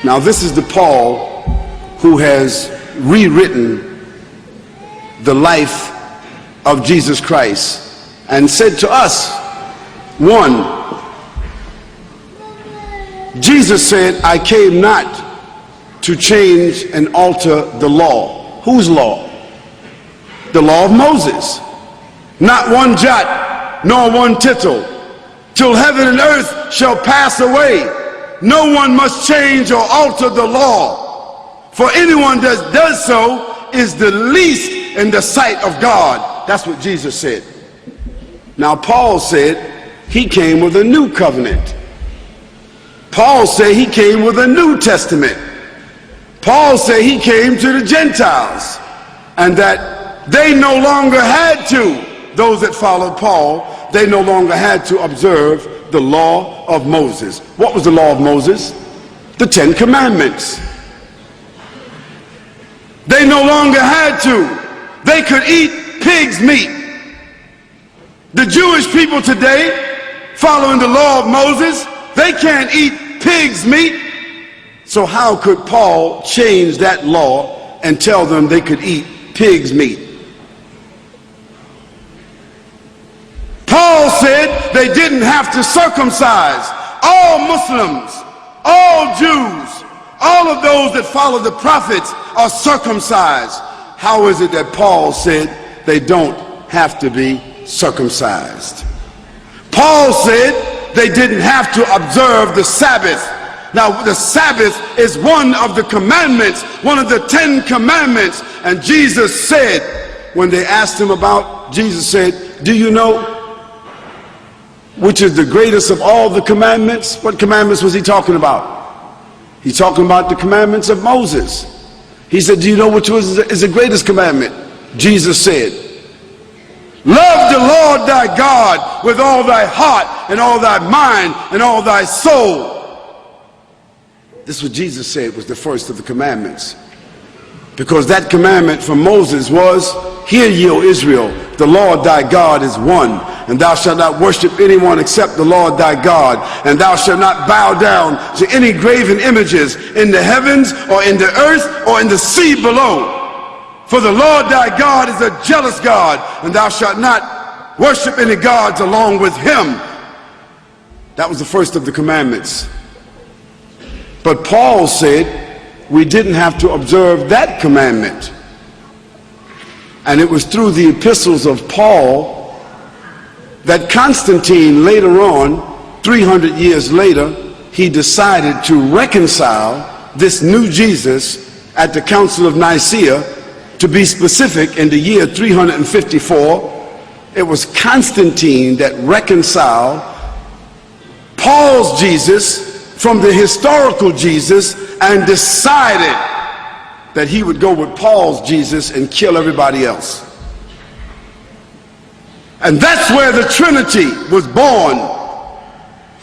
Now this is the Paul who has rewritten the life of Jesus Christ and said to us, one, Jesus said, I came not to change and alter the law. Whose law? The law of Moses. Not one jot, nor one tittle, till heaven and earth shall pass away. No one must change or alter the law. For anyone that does so is the least in the sight of God. That's what Jesus said. Now Paul said he came with a new covenant. Paul said he came with a New Testament. Paul said he came to the Gentiles, and that they no longer had to, those that followed Paul, they no longer had to observe the law of Moses. What was the law of Moses? The 10 Commandments. They no longer had to. They could eat pig's meat. The Jewish people today, following the law of Moses, they can't eat pig's meat. So how could Paul change that law and tell them they could eat pig's meat? Paul said they didn't have to circumcise. All Muslims, all Jews, all of those that follow the prophets are circumcised. How is it that Paul said they don't have to be circumcised? Paul said they didn't have to observe the Sabbath. Now the Sabbath is one of the commandments, one of the 10 commandments. And Jesus said, when they asked him about, Jesus said, do you know which is the greatest of all the commandments? What commandments was he talking about? He's talking about the commandments of Moses. He said, do you know which is the greatest commandment? Jesus said, love the Lord thy God with all thy heart and all thy mind and all thy soul. This is what Jesus said was the first of the commandments. Because that commandment from Moses was, hear ye, O Israel, the Lord thy God is one, and thou shalt not worship anyone except the Lord thy God, and thou shalt not bow down to any graven images in the heavens or in the earth or in the sea below. For the Lord thy God is a jealous God, and thou shalt not worship any gods along with him. That was the first of the commandments. But Paul said we didn't have to observe that commandment. And it was through the epistles of Paul that Constantine later on, 300 years later, he decided to reconcile this new Jesus at the Council of Nicaea. To be specific, in the year 354, it was Constantine that reconciled Paul's Jesus from the historical Jesus and decided that he would go with Paul's Jesus and kill everybody else. And that's where the Trinity was born.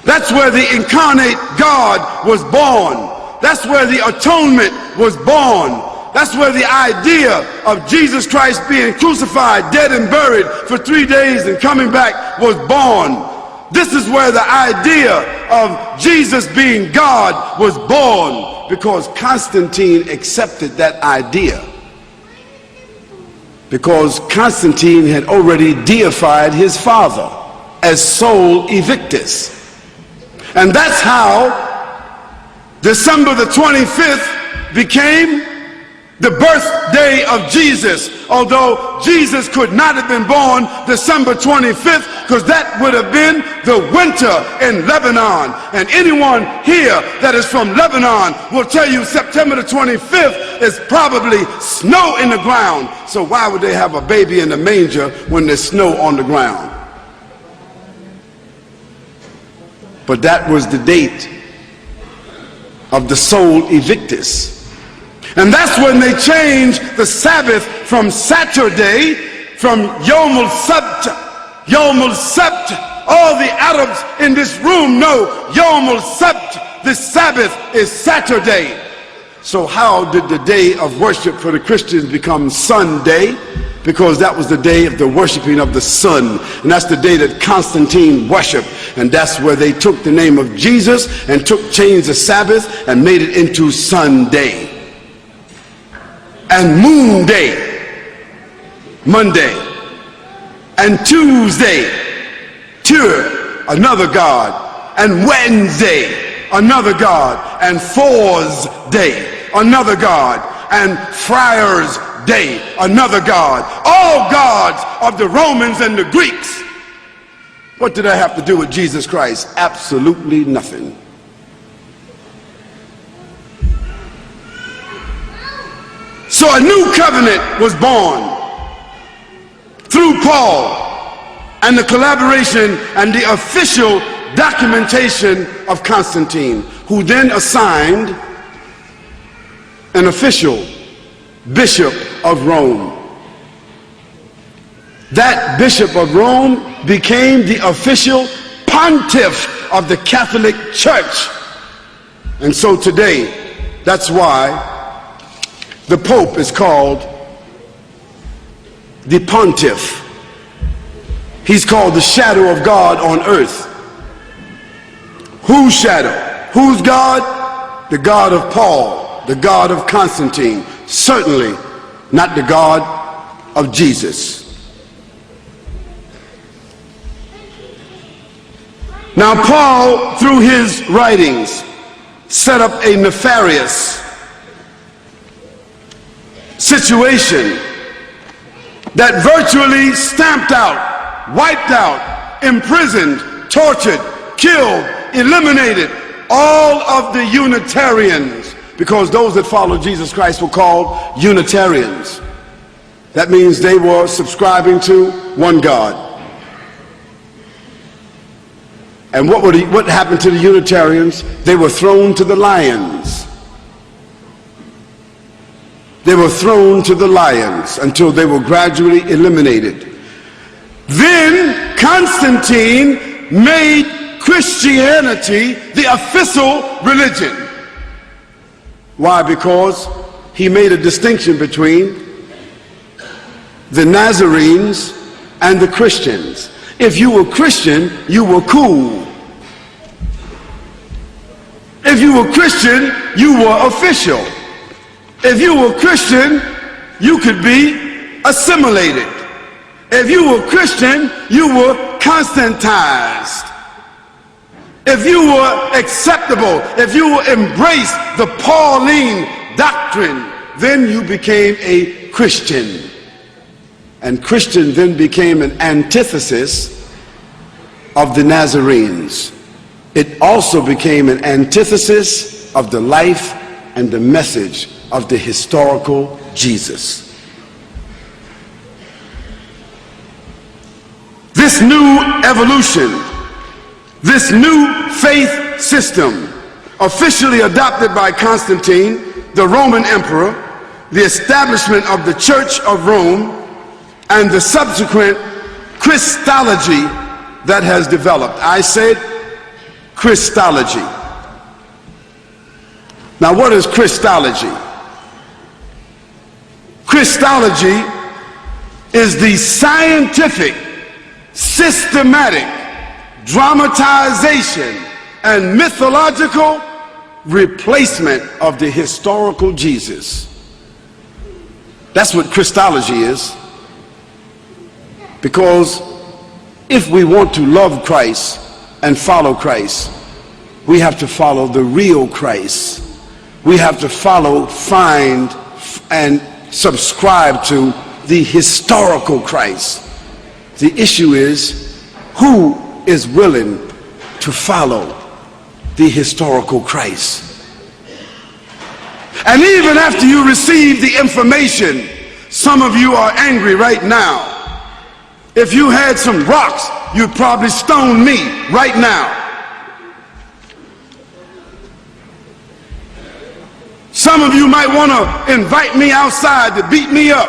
That's where the incarnate God was born. That's where the atonement was born. That's where the idea of Jesus Christ being crucified, dead and buried for 3 days and coming back was born. This is where the idea of Jesus being God was born, because Constantine accepted that idea. Because Constantine had already deified his father as Sol Evictus. And that's how December the 25th became the birthday of Jesus, although Jesus could not have been born December 25th, because that would have been the winter in Lebanon. And anyone here that is from Lebanon will tell you September the 25th is probably snow in the ground. So why would they have a baby in the manger when there's snow on the ground? But that was the date of the Sol Evictus. And that's when they changed the Sabbath from Saturday, from Yom Sabt. All the Arabs in this room know Yom Sabt, the Sabbath is Saturday. So how did the day of worship for the Christians become Sunday? Because that was the day of the worshiping of the sun. And that's the day that Constantine worshiped. And that's where they took the name of Jesus and changed the Sabbath and made it into Sunday. And Moon Day, Monday. And Tuesday, another god. And Wednesday, another god. And Thursday, another god. And Friar's Day, another god. All gods of the Romans and the Greeks. What did that have to do with Jesus Christ? Absolutely nothing. So a new covenant was born through Paul and the collaboration and the official documentation of Constantine, who then assigned an official bishop of Rome. That bishop of Rome became the official pontiff of the Catholic Church. And so today, that's why the Pope is called the pontiff. He's called the shadow of God on earth. Whose shadow? Whose God? The God of Paul, the God of Constantine. Certainly not the God of Jesus. Now Paul, through his writings, set up a nefarious situation that virtually stamped out, wiped out, imprisoned, tortured, killed, eliminated all of the Unitarians, because those that follow Jesus Christ were called Unitarians. That means they were subscribing to one God. And what happened to the Unitarians? They were thrown to the lions. They were thrown to the lions until they were gradually eliminated. Then Constantine made Christianity the official religion. Why? Because he made a distinction between the Nazarenes and the Christians. If you were Christian, you were cool. If you were Christian, you were official. If you were Christian, you could be assimilated. If you were Christian, you were Constantized. If you were acceptable, if you embraced the Pauline doctrine, then you became a Christian. And Christian then became an antithesis of the Nazarenes. It also became an antithesis of the life and the message of the historical Jesus. This new evolution, this new faith system, officially adopted by Constantine, the Roman emperor, the establishment of the Church of Rome, and the subsequent Christology that has developed. I said Christology. Now, what is Christology? Christology is the scientific, systematic dramatization and mythological replacement of the historical Jesus. That's what Christology is. Because if we want to love Christ and follow Christ, we have to follow the real Christ. We have to follow, find, and subscribe to the historical Christ. The issue is, who is willing to follow the historical Christ? And even after you receive the information, some of you are angry right now. If you had some rocks, you'd probably stone me right now. Some of you might want to invite me outside to beat me up.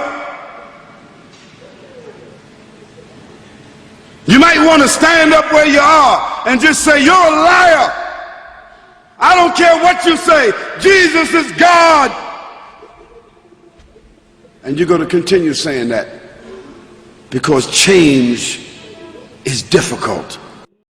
You might want to stand up where you are and just say, "You're a liar. I don't care what you say. Jesus is God. And you're going to continue saying that because change is difficult.